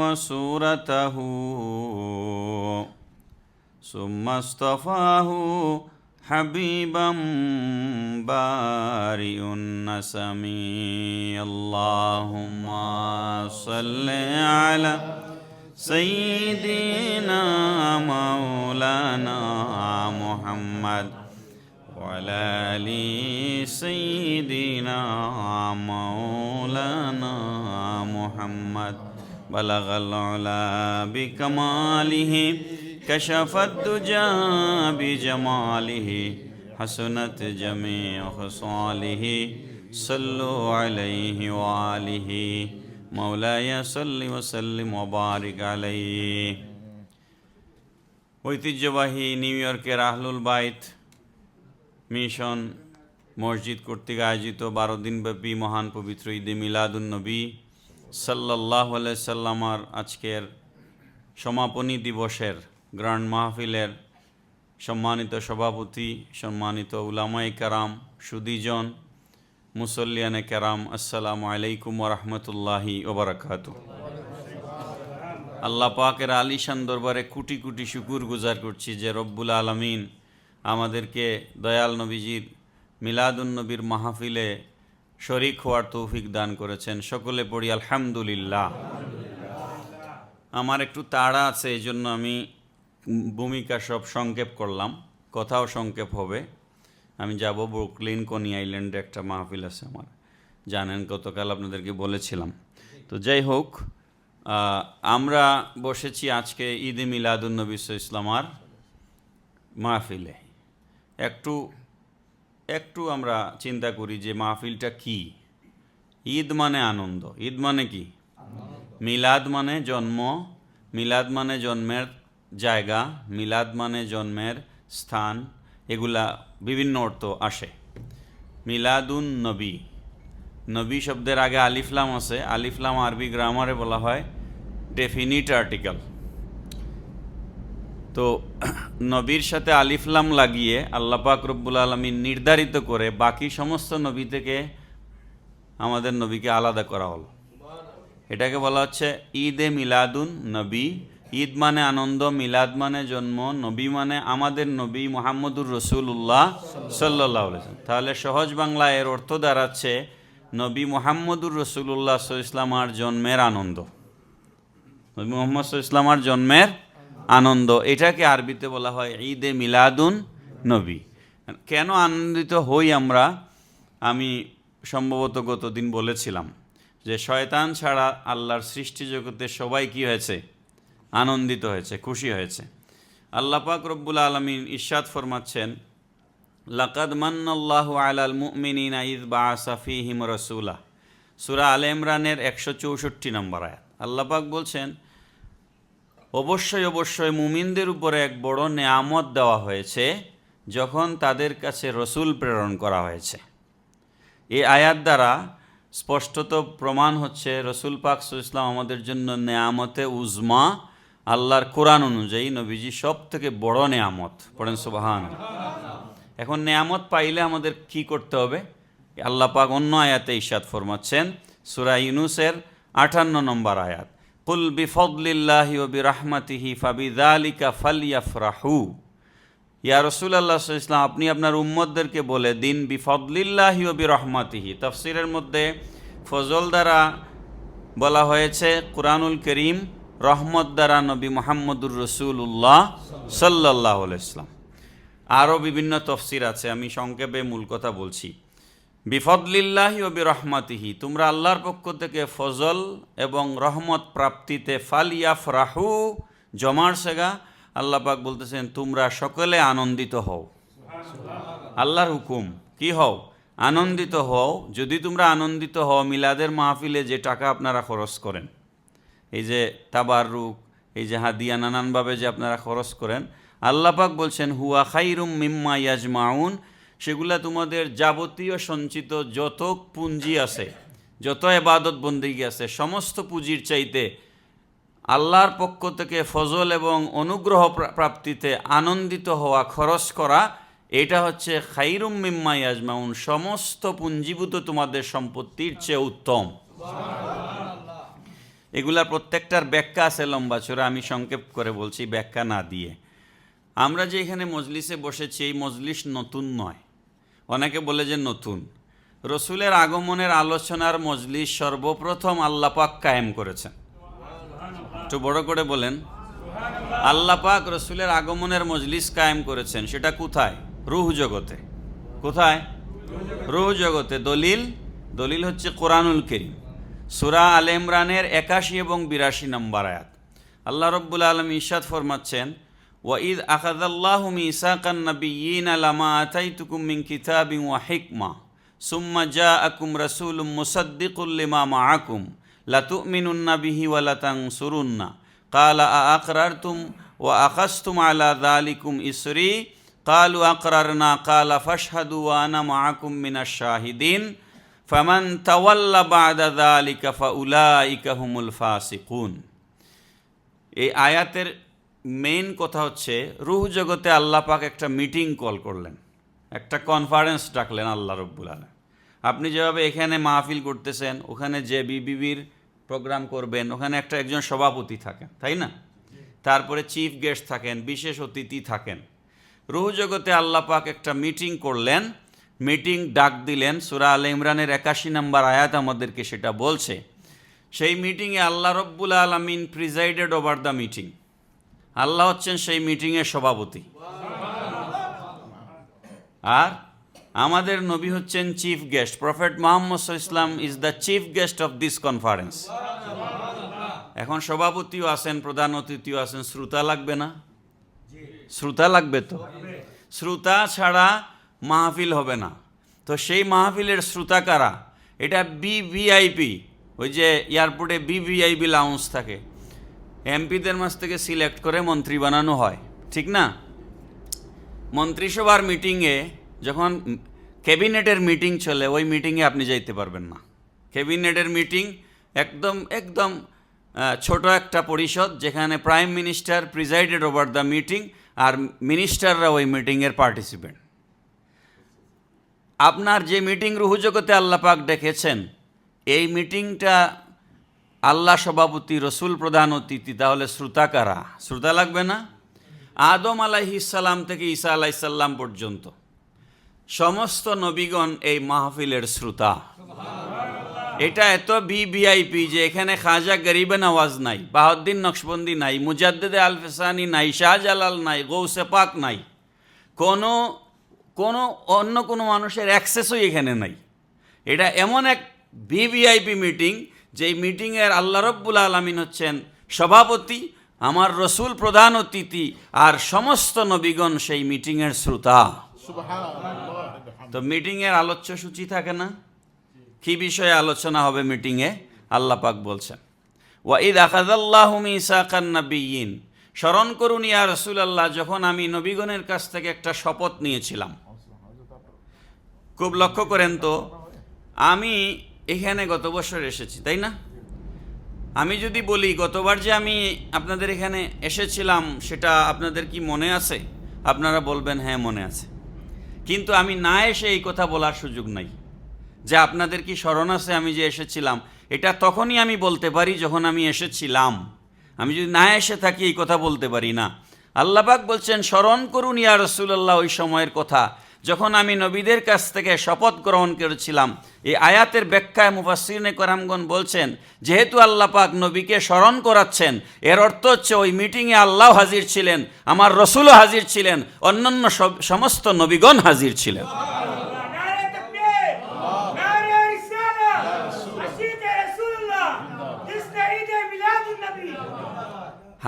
وسورته ثم اصطفاه حبيبا بارئ النسم اللهم صل على سيدنا مولانا محمد وعلى آل سيدنا مولانا محمد بلغ العلا بكماله كشف الدجى بجماله حسنت جميع خصاله صلوا عليه وآله مولاي صل وسلم وبارك عليه ঐতিহ্যবাহী নিউ ইয়র্কের আহলুল বাইত মিশন মসজিদ কর্তৃক আয়োজিত 12 দিনব্যাপী মহান পবিত্র ঈদে মিলাদুন্নবী সাল্লাল্লাহু আলাইহি সাল্লামার আজকের সমাপনী দিবসের গ্র্যান্ড মাহফিলের সম্মানিত সভাপতি, সম্মানিত উলামায়ে কেরাম, সুদীজন, মুসল্লিয়ানে কেরাম, আসসালামু আলাইকুম ওয়া রাহমাতুল্লাহি ওয়া বারাকাতুহু। আল্লাহ পাকের আলিশান দরবারে কোটি কোটি শুকর গুজার করছি যে রব্বুল আলামিন আমাদেরকে দয়াল নবীজির মিলাদুন্নবীর মাহফিলে শরীক হওয়ার তৌফিক দান করেছেন। সকলে পড়ি আলহামদুলিল্লাহ। আমার একটু তাড়া আছে, এই জন্য আমি ভূমিকা সব সংক্ষেপ করলাম, কথাও সংক্ষেপ হবে। আমি যাব ব্রুকলিন কনি আইল্যান্ডে, একটা মাহফিল আছে আমার, জানেন, গতকাল আপনাদেরকে বলেছিলাম। তো যাই হোক, আমরা বসেছি আজকে ঈদে মিলাদুন্নবী ইসলামার মাহফিলে। একটু আমরা চিন্তা করি যে মাহফিলটা কি। ঈদ মানে আনন্দ। ঈদ মানে কি? মিলাদ মানে জন্ম, মিলাদ মানে জন্মের জায়গা, মিলাদ মানে জন্মের স্থান, এগুলা বিভিন্ন অর্থ আসে। মিলাদুন নবী, নবী শব্দের আগে আলিফলাম আছে। আলিফলাম আরবি গ্রামারে বলা হয় ডেফিনিট আর্টিকেল। তো নবীর সাথে আলিফলাম লাগিয়ে আল্লাহ পাক রব্বুল আলামিন নির্ধারিত করে বাকি সমস্ত নবী থেকে আমাদের নবীকে আলাদা করা হলো। এটাকে বলা হচ্ছে ঈদে মিলাদুন নবী। ঈদ মানে আনন্দ, মিলাদ মানে জন্ম, নবী মানে আমাদের নবী মুহাম্মদুর রাসূলুল্লাহ সাল্লাল্লাহু আলাইহি ওয়াসাল্লাম। তাহলে সহজ বাংলা এর অর্থ দাঁড়াচ্ছে নবী মুহাম্মদুর রাসূলুল্লাহ সাল্লাল্লাহু আলাইহি ওয়াসাল্লামের জন্মের আনন্দ। নবী মুহাম্মদ সাল্লাল্লাহু আলাইহি ওয়াসাল্লামের জন্মের আনন্দ, এটাকে আরবিতে বলা হয় ঈদে মিলাদুন নবী। কেন আনন্দিত হই আমরা? আমি সম্ভবত গতদিন বলেছিলাম যে শয়তান ছাড়া আল্লাহর সৃষ্টি জগতে সবাই কি হয়েছে? আনন্দিত হয়েছে, খুশি হয়েছে। আল্লাহ পাক রব্বুল আলামিন ইরশাদ ফরমাচ্ছেন, লাকাদ মান্নাল্লাহু আলাল মুমিনিনা ইয বাআসা ফীহিম রাসূলা। সূরা আলে ইমরানের 164 নম্বর আয়াত। আল্লাহ পাক বলছেন, অবশ্যই মুমিনদের উপরে এক বড় নেয়ামত দেওয়া হয়েছে যখন তাদের কাছে রসুল প্রেরণ করা হয়েছে। এই আয়াত দ্বারা স্পষ্টত প্রমাণ হচ্ছে রসুল পাক সাল্লাল্লাহু আলাইহি ওয়াসাল্লাম আমাদের জন্য নেয়ামতে উজমা, আল্লাহর কোরআন অনুযায়ী নবীজি সব থেকে বড় নেয়ামত। পড়েন সুবহানাল্লাহ। এখন নেয়ামত পাইলে আমাদের কি করতে হবে? আল্লাহ পাক অন্য আয়াতে ইরশাদ ফরমাচ্ছেন, সূরা ইউনূসের 58 নম্বর আয়াত, কুল বিফদলিল্লাহি ওয়া বিরাহমাতিহি ফাবিযালিকা ফালইফরাহু। ইয়া রাসূলুল্লাহ সাল্লাল্লাহু আলাইহি ওয়াসাল্লাম, আপনি আপনার উম্মতদেরকে বলে দিন বিফদলিল্লাহি ওয়া বিরাহমাতিহি। তাফসীরের মধ্যে ফজল দ্বারা বলা হয়েছে কুরআনুল কারীম, রহমত দ্বারা নবী মুহাম্মদুর রাসূলুল্লাহ সাল্লাল্লাহু আলাইহি ওয়াসাল্লাম। আরও বিভিন্ন তাফসীর আছে, আমি সংক্ষেপে মূল কথা বলছি। বিফদলিল্লাহি ওয়া বিরাহমাতিহি, তোমরা আল্লাহর পক্ষ থেকে ফজল এবং রহমত প্রাপ্তিতে ফালইফরাহু, জমার সেগা। আল্লাহ পাক বলতেছেন তোমরা সকলে আনন্দিত হও। আল্লাহর হুকুম কি হও? আনন্দিত হও। যদি তোমরা আনন্দিত হও, মিলাদের মাহফিলে যে টাকা আপনারা খরচ করেন, এই যে তাবাররুক, এই যে হাদিয়া, নানানভাবে যে আপনারা খরচ করেন, আল্লাহ পাক বলছেন হুয়া খাইরুম মিম্মা ইয়াজমাউন, সেগুলা তোমাদের যাবতীয় সঞ্চিত যত পুঁজি আছে, যত ইবাদত বন্দেগী আছে, সমস্ত পুঁজির চাইতে আল্লাহর পক্ষ থেকে ফজল এবং অনুগ্রহ প্রাপ্তিতে আনন্দিত হওয়া, খরচ করা, এটা হচ্ছে খাইরুম মিম্মা ইয়াজমাউন, সমস্ত পুঞ্জীভূত তোমাদের সম্পত্তির চেয়ে উত্তম। এগুলার প্রত্যেকটার ব্যাখ্যা আছে লম্বা চূড়া, আমি সংক্ষেপ করে বলছি ব্যাখ্যা না দিয়ে। আমরা যে এখানে মজলিসে বসেছি, এই মজলিস নতুন নয়। অনেকে বলে যে নতুন। রসুলের আগমনের আলোচনার মজলিস সর্বপ্রথম আল্লাহ পাক কায়েম করেছেন। একটু বড় করে বলেন, আল্লাহ পাক রসুলের আগমনের মজলিস কায়েম করেছেন। সেটা কোথায়? রূহ জগতে। কোথায়? রূহ জগতে। দলিল হচ্ছে কোরআনুল কারীম, সূরা আলে ইমরানের 81 এবং 82 নম্বর আয়াত। আল্লাহ রাব্বুল আলামিন ইরশাদ ফরমাচ্ছেন, ওয়াইদ আখাযাল্লাহু মিসাকান নাবিয়্যিনা লামা আতাইতুকুম মিন কিতাবিন ওয়া হিকমা সুম্মা জাআকুম রাসূলুম মুসাদ্দিকুল লিমা মাআকুম লাতুমিনুন্না বিহি ওয়া লাতানসুরুন্না ক্বালা আআকরারতুম ওয়া আখাযতুম আলা যালিকুম ইসরি ক্বালু আকরারনা ক্বালা ফাশহাদু ওয়া আনা মাআকুম মিনাশ শাহিদিন ফামান তাওয়াল্লা বা'দা যালিকা ফাউলাইকা হুমুল ফাসিকুন। এই আয়াতের মেইন কথা হচ্ছে, রূহ জগতে আল্লাহ পাক একটা মিটিং কল করলেন, একটা কনফারেন্স ডাকলেন আল্লাহ রাব্বুল আলামিন। আপনি যেভাবে এখানে মাহফিল করতেছেন, ওখানে যে বিবিবির প্রোগ্রাম করবেন, ওখানে একজন সভাপতি থাকেন, তাই না? তারপরে চিফ গেস্ট থাকেন, বিশেষ অতিথি থাকেন। রূহ জগতে আল্লাহ পাক একটা মিটিং করলেন, মিটিং ডাক দিলেন। সূরা আলে ইমরানের 81 নম্বর আয়াত আমাদেরকে সেটা বলছে। সেই মিটিংয়ে আল্লাহ রাব্বুল আলামিন প্রিজাইডেড ওভার দ্য মিটিং। আল্লাহ হচ্ছেন সেই মিটিংয়ের সভাপতি, আর আমাদের নবী হচ্ছেন চিফ গেস্ট। প্রফেট মুহাম্মদ সাল্লাল্লাহু আলাইহি ওয়াসাল্লাম is the chief guest of this conference. এখন সভাপতিও আছেন, প্রধান অতিথিও আছেন, শ্রোতা লাগবে না? শ্রোতা লাগবে তো। শ্রোতা ছাড়া মাহফিল হবে না। তো সেই মাহফিলের শ্রোতা কারা? এটা ভিভিআইপি। ওই যে এয়ারপোর্টে ভিভিআইপি লাউঞ্জ থাকে, এমপিদের মাঝ থেকে সিলেক্ট করে মন্ত্রী বানানো হয়, ঠিক না? মন্ত্রিসভার মিটিংয়ে যখন ক্যাবিনেটের মিটিং চলে, ওই মিটিংয়ে আপনি যাইতে পারবেন না। ক্যাবিনেটের মিটিং একদম ছোট একটা পরিষদ, যেখানে prime minister presided over the meeting, আর মিনিস্টাররা ওই মিটিংয়ের পার্টিসিপেন্ট। আপনার যে মিটিং রূহ জগতে আল্লাহ পাক ডেকেছেন, এই মিটিংটা আল্লাহ সভাপতি, রসুল প্রধান অতিথি, তাহলে শ্রোতা কারা? শ্রোতা লাগবে না? আদম আলাইহিস সালাম থেকে ঈসা আলাইহিস সালাম পর্যন্ত সমস্ত নবীগণ এই মাহফিলের শ্রোতা। এটা এত ভিভিআইপি যে এখানে খাজা গরিবে নওয়াজ নাই, বাহাউদ্দিন নকশবন্দি নাই, মুজাদ্দিদে আল ফিসানি নাই, শাহজালাল নাই, গৌসে পাক নাই, অন্য কোনো মানুষের অ্যাক্সেসই এখানে নাই। এটা এমন এক ভিভিআইপি মিটিং, যেই মিটিংয়ের আল্লাহ রাব্বুল আলামিন হচ্ছেন সভাপতি, আমার রসুল প্রধান অতিথি, আর সমস্ত নবীগণ সেই মিটিংয়ের শ্রোতা। তো মিটিংয়ের আলোচ্য সূচি থাকে না? কি বিষয়ে আলোচনা হবে মিটিংয়ে? আল্লাহ পাক বলছেন, ওয়াইদ আখাযাল্লাহু মিসাকান নাবিয়্যিন, স্মরণ করুন ইয়া রাসূলুল্লাহ, যখন আমি নবীগণের কাছ থেকে একটা শপথ নিয়েছিলাম। খুব লক্ষ্য করেন তো, আমি এখানে গত বছর এসেছি, তাই না? আমি যদি বলি গতবার যে আমি আপনাদের এখানে এসেছিলাম, সেটা আপনাদের কি মনে আছে? আপনারা বলবেন হ্যাঁ মনে আছে। কিন্তু আমি না এসে এই কথা বলার সুযোগ নাই যে আপনাদের কি স্মরণ আছে আমি যে এসেছিলাম। এটা তখনই আমি বলতে পারি যখন আমি এসেছিলাম। আমি যদি না এসে থাকি এই কথা বলতে পারি না। আল্লাহ পাক বলছেন, স্মরণ করুন ইয়া রাসূলুল্লাহ ওই সময়ের কথা যখন আমি নবীদের কাছ থেকে শপথ গ্রহণ করেছিলাম। এই আয়াতের ব্যাখ্যায় মুফাসসিরিনে কেরামগণ বলছেন, যেহেতু আল্লাহ পাক নবীকে স্মরণ করাচ্ছেন, এর অর্থ হচ্ছে ওই মিটিংয়ে আল্লাহ হাজির ছিলেন, আমার রসুলও হাজির ছিলেন, অন্যান্য সমস্ত নবীগণ হাজির ছিলেন।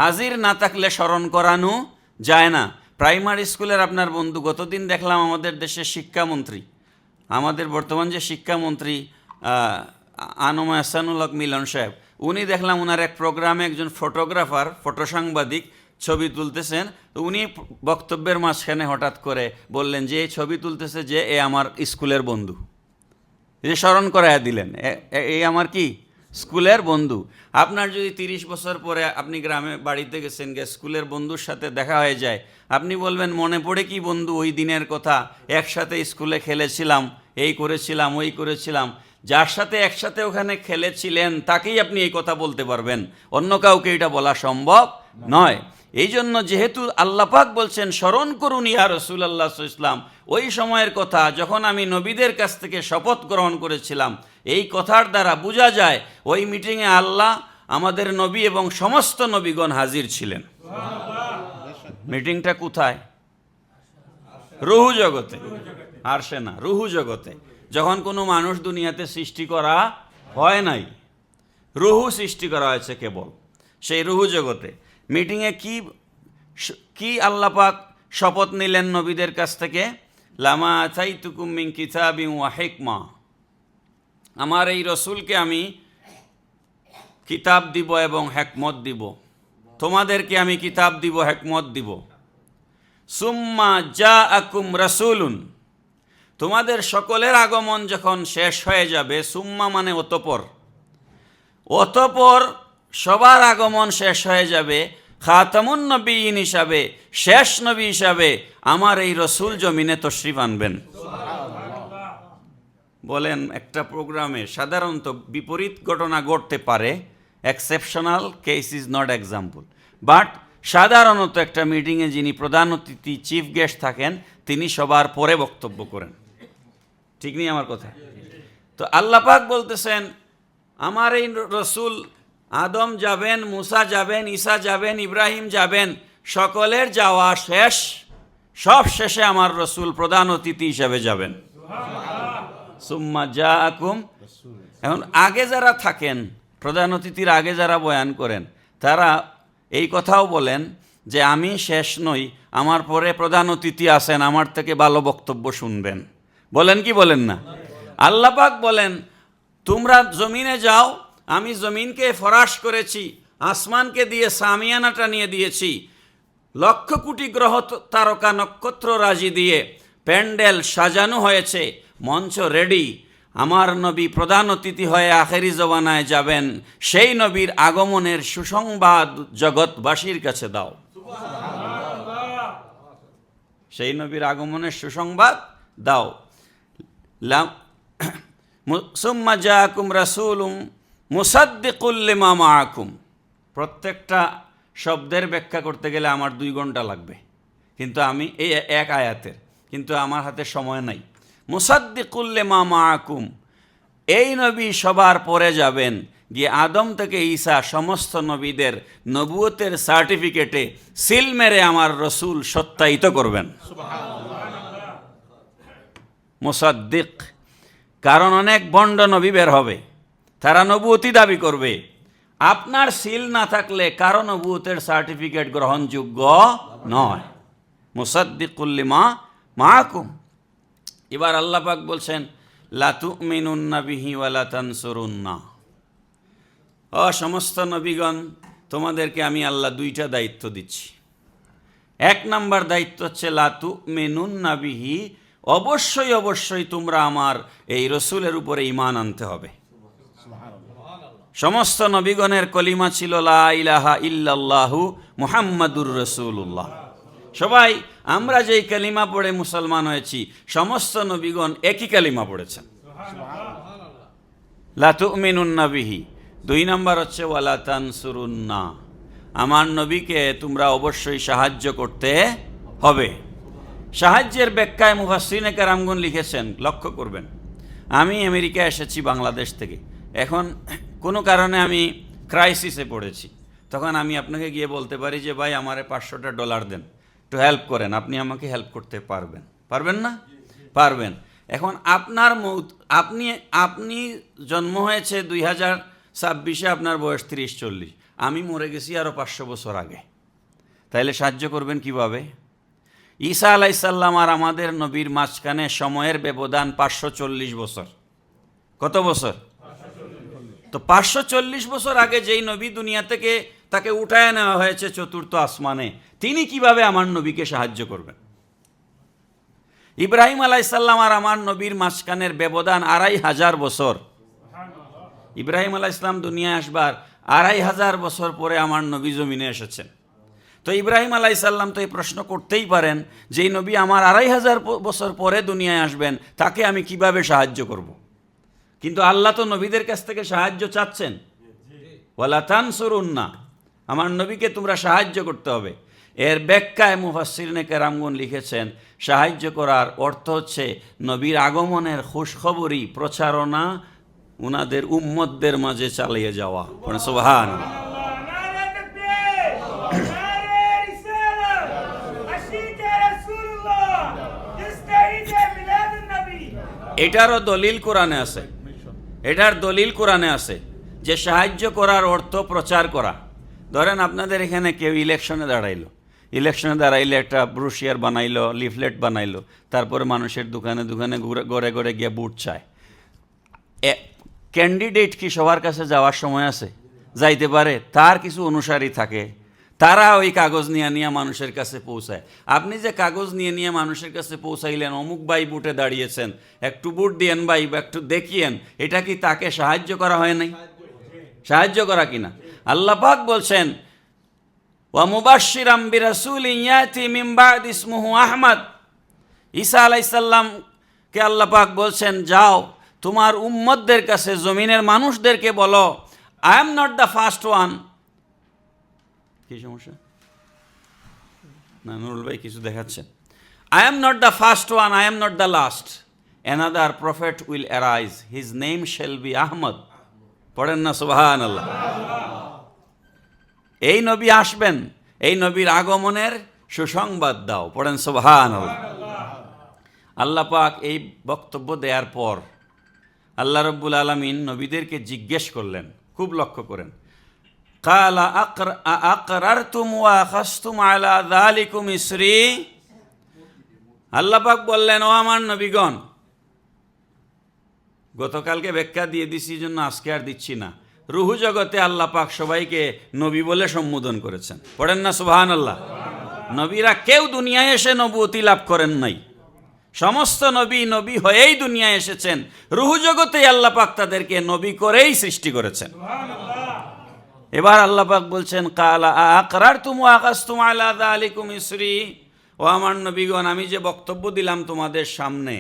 হাজির না থাকলে স্মরণ করানো যায় না। প্রাইমারি স্কুলের আপনার বন্ধু, গতদিন দেখলাম আমাদের দেশের শিক্ষামন্ত্রী, আমাদের বর্তমান যে শিক্ষামন্ত্রী আনম আহসানুল হক মিলন সাহেব, উনি দেখলাম ওনার এক প্রোগ্রামে একজন ফটোগ্রাফার, ফটোসাংবাদিক ছবি তুলতেছেন। তো উনি বক্তব্যের মাঝখানে হঠাৎ করে বললেন যে এই ছবি তুলতেছে যে এ আমার স্কুলের বন্ধু। যে স্মরণ করাইয়া দিলেন, এই আমার কি স্কুলের বন্ধু। আপনার যদি 30 বছর পরে আপনি গ্রামে বাড়িতে গেছেন, স্কুলের বন্ধুর সাথে দেখা হয়ে যায়, আপনি বলবেন মনে পড়ে কি বন্ধু ওই দিনের কথা, একসাথে স্কুলে খেলেছিলাম, এই করেছিলাম ওই করেছিলাম। যার সাথে একসাথে ওখানে খেলেছিলেন তাকেই আপনি এই কথা বলতে পারবেন, অন্য কাউকে এটা বলা সম্ভব নয়। এই জন্য যেহেতু আল্লাহ পাক বলছেন স্মরণ করুন ইয়া রাসূলুল্লাহ সাল্লাল্লাহু আলাইহি ওয়াসাল্লাম, ওই সময়ের কথা যখন আমি নবীদের কাছ থেকে শপথ গ্রহণ করেছিলাম, এই কথার দ্বারা বোঝা যায় ওই মিটিংয়ে আল্লাহ, আমাদের নবী এবং সমস্ত নবীগণ হাজির ছিলেন। মিটিংটা কোথায়? রুহু জগতে, আরশে না, রুহু জগতে। যখন কোনো মানুষ দুনিয়াতে সৃষ্টি করা হয় নাই, রুহু সৃষ্টি করা হয়েছে কেবল, সেই রুহু জগতে। মিটিংয়ে কি আল্লাহ পাক শপথ নিলেন নবীদের কাছ থেকে? লামা আতাইতুকুম মিন কিতাবিন ওয়া হিকমা, আমার এই রসুলকে আমি কিতাব দিব এবং হেকমত দিব, তোমাদেরকে আমি কিতাব দিব, হেকমত দিব। সুম্মা জাআকুম রাসূলুন, তোমাদের সকলের আগমন যখন শেষ হয়ে যাবে, সুম্মা মানে অতঃপর, অতঃপর সবার আগমন শেষ হয়ে যাবে, খাতামুন নবীন হিসাবে, শেষ নবী হিসাবে আমার এই রসুল জমিনে তশরিফ আনবেন। বলেন, একটা প্রোগ্রামে সাধারণত বিপরীত ঘটনা ঘটতে পারে, exceptional case is not example, but সাধারণত একটা মিটিংয়ে যিনি প্রধান অতিথি চিফ গেস্ট থাকেন তিনি সবার পরে বক্তব্য করেন, ঠিক নেই আমার কথা? তো আল্লাহ পাক বলতেছেন আমার এই রসুল, আদম যাবেন, মুসা যাবেন, ঈসা যাবেন, ইব্রাহিম যাবেন, সকলের যাওয়া শেষ, সব শেষে আমার রসুল প্রধান অতিথি হিসাবে যাবেন। সুম্মা জাআকুম, এখন আগে যারা থাকেন, প্রধান অতিথির আগে যারা বয়ান করেন, তারা এই কথাও বলেন যে আমি শেষ নই, আমার পরে প্রধান অতিথি আছেন, আমার থেকে ভালো বক্তব্য শুনবেন। বলেন কি বলেন না? আল্লাহ পাক বলেন তোমরা জমিনে যাও, আমি জমিনকে ফরাশ করেছি, আসমানকে দিয়ে সামিয়ানাটা নিয়ে দিয়েছি, লক্ষ কোটি গ্রহ তারকা নক্ষত্র রাজি দিয়ে প্যান্ডেল সাজানো হয়েছে, মঞ্চ রেডি। আমার নবী প্রধান অতিথি হয়ে আখেরি জমানায় যাবেন, সেই নবীর আগমনের সুসংবাদ জগৎবাসীর কাছে দাও। সেই নবীর আগমনের সুসংবাদ দাও। সুম্মা জাআকুম রাসূলুম মুসাদ্দিকুল লিমা মাআকুম, প্রত্যেকটা শব্দের ব্যাখ্যা করতে গেলে আমার 2 ঘন্টা লাগবে, কিন্তু আমি এই এক আয়াতের, কিন্তু আমার হাতে সময় নাই। মুসাদ্দিকুল লিমা মাআকুম, এই নবী সবার পরে যাবেন, গিয়ে আদম থেকে ঈসা সমস্ত নবীদের নবুয়তের সার্টিফিকেটে সিল মেরে আমার রসুল সত্যায়িত করবেন। মুসাদ্দিক, কারণ অনেক ভণ্ড নবী বের হবে, তারা নবুয়তি দাবি করবে, আপনার সিল না থাকলে কারো নবুয়তের সার্টিফিকেট গ্রহণযোগ্য নয়। মুসাদ্দিকুল লিমা মাআকুম। এবার আল্লাহ পাক বলছেন লা তুমিনুন্না বিহি ওয়া লা তানসুরুন্না, ও সমস্ত নবীগণ, তোমাদেরকে আমি আল্লাহ 2টা দায়িত্ব দিচ্ছি। 1 নম্বর দায়িত্ব হচ্ছে লা তুমিনুন্না বিহি, অবশ্যই অবশ্যই তোমরা আমার এই রসুলের উপরে ঈমান আনতে হবে। সমস্ত নবীগণের কলিমা ছিল লা ইলাহা ইল্লাল্লাহু মুহাম্মাদুর রাসূলুল্লাহ। সবাই আমরা যেই কালিমা পড়ে মুসলমান হয়েছি, সমস্ত নবীগণ একই কালিমা পড়েছেন, লা তুমিনুন্না বিহি। 2 নম্বর হচ্ছে ওয়ালা তানসুরুন্না, আমার নবীকে তোমরা অবশ্যই সাহায্য করতে হবে। সাহায্যের ব্যাখ্যায় মুফাসসিরিনে কেরামগণ লিখেছেন, লক্ষ্য করবেন, আমি আমেরিকা এসেছি বাংলাদেশ থেকে, এখন কোনো কারণে আমি ক্রাইসিসে পড়েছি, তখন আমি আপনাকে গিয়ে বলতে পারি যে ভাই আমারে $500 দেন, একটু হেল্প করেন, আপনি আমাকে হেল্প করতে পারবেন? পারবেন না? পারবেন। এখন আপনার আপনি জন্ম হয়েছে 2026-এ, আপনার বয়স 30-40, আমি মরে গেছি আরও 500 বছর আগে, তাইলে সাহায্য করবেন কিভাবে? ঈসা আলাইসাল্লাম আর আমাদের নবীর মাঝখানে সময়ের ব্যবধান 540 বছর। কত বছর? তো 540 বছর আগে যেই নবী দুনিয়া থেকে তাকে উঠায় নেওয়া হয়েছে 4র্থ আসমানে, তিনি কিভাবে আমার নবীকে সাহায্য করবেন? ইব্রাহিম আলাইসাল্লাম আর আমার নবীর মাঝখানের ব্যবধান 2500 বছর। ইব্রাহিম আলাইসাল্লাম দুনিয়ায় আসবার 2500 বছর পরে আমার নবী জমিনে এসেছেন। তো ইব্রাহিম আলাইসাল্লাম তো এই প্রশ্ন করতেই পারেন, যেই নবী আমার 2500 বছর পরে দুনিয়ায় আসবেন, তাকে আমি কিভাবে সাহায্য করব? কিন্তু আল্লাহ তো নবীদের কাছ থেকে সাহায্য চাচ্ছেন, ওয়ালা তানসুরুন্না, আমার নবীকে তোমরা সাহায্য করতে হবে। এর ব্যাখ্যায় মুফাসসিরিনে কেরামগণ লিখেছেন, সাহায্য করার অর্থ হচ্ছে নবীর আগমনের খুশখবরি প্রচারণা উনাদের উম্মতদের মাঝে চালিয়ে যাওয়া। সুবহানাল্লাহ। এটারও দলিল কোরআনে আছে, এটার দলিল কোরআনে আছে যে সাহায্য করার অর্থ প্রচার করা। ধরেন আপনাদের এখানে কেউ ইলেকশনে দাঁড়াইলে একটা ব্রোশিয়ার বানাইলো, লিফলেট বানাইলো, তারপরে মানুষের দোকানে দোকানে ঘরে ঘরে গিয়ে বুট চায়। ক্যান্ডিডেট কি সবার কাছে যাওয়ার সময় আছে? যাইতে পারে, তার কিছু অনুসারী থাকে, তারা ওই কাগজ নিয়ে মানুষের কাছে পৌঁছায়। আপনি যে কাগজ নিয়ে মানুষের কাছে পৌঁছাইলেন, অমুক ভাই বুটে দাঁড়িয়েছেন, একটু বুট দিয়েন ভাই, বা একটু দেখিয়েন, এটা কি তাকে সাহায্য করা হয় নাই? সাহায্য করা কিনা? আল্লাহ পাক বলছেন, ওয়া মুবাশশিরাম বিরাসূলিন ইয়াতি মিন বা'দি ইসমুহু আহমদ। ঈসা আলাইহিস সালামকে আল্লাহ পাক বলছেন, যাও তোমার উম্মতদের কাছে, জমিনের মানুষদেরকে বলো, I am not the first one. কি সমস্যা? না, নুরুল ভাই কিছু দেখাচ্ছে। I am not the first one, I am not the last, another prophet will arise, his name shall be Ahmad. পড়েন না সুবহানাল্লাহ। এই নবী আসবেন, এই নবীর আগমনের সুসংবাদ দাও। পড়েন সুবহানাল্লাহ। আল্লাহ পাক এই বক্তব্য দেওয়ার পর আল্লাহ রাব্বুল আলামিন নবীদেরকে জিজ্ঞেস করলেন, খুব লক্ষ্য করেন, কালা আকরারতুম ওয়া আখাযতুম আলা যালিকুম ইসরি। আল্লাহ পাক বললেন, ও আমার নবীগণ, গতকালকে ব্যাখ্যা দিয়ে দিছি, জন্য আজকে আর দিচ্ছি না। রুহু জগতে আল্লাহ পাক সবাইকে নবী বলে সম্বোধন করেছেন। পড়েন না সুবহানাল্লাহ। নবীরা কেউ দুনিয়ায় এসে নবুয়তি লাভ করেন নাই, সমস্ত নবী নবী হয়েই দুনিয়ায় এসেছেন। রুহু জগতেই আল্লাহ পাক তাদেরকে নবী করেই সৃষ্টি করেছেন। এবার আল্লাহ পাক বলছেন, কালা আকরারতুম ওয়া আখাযতুম আলা যালিকুম ইসরি। ও আমার নবীগণ, আমি যে বক্তব্য দিলাম তোমাদের সামনে,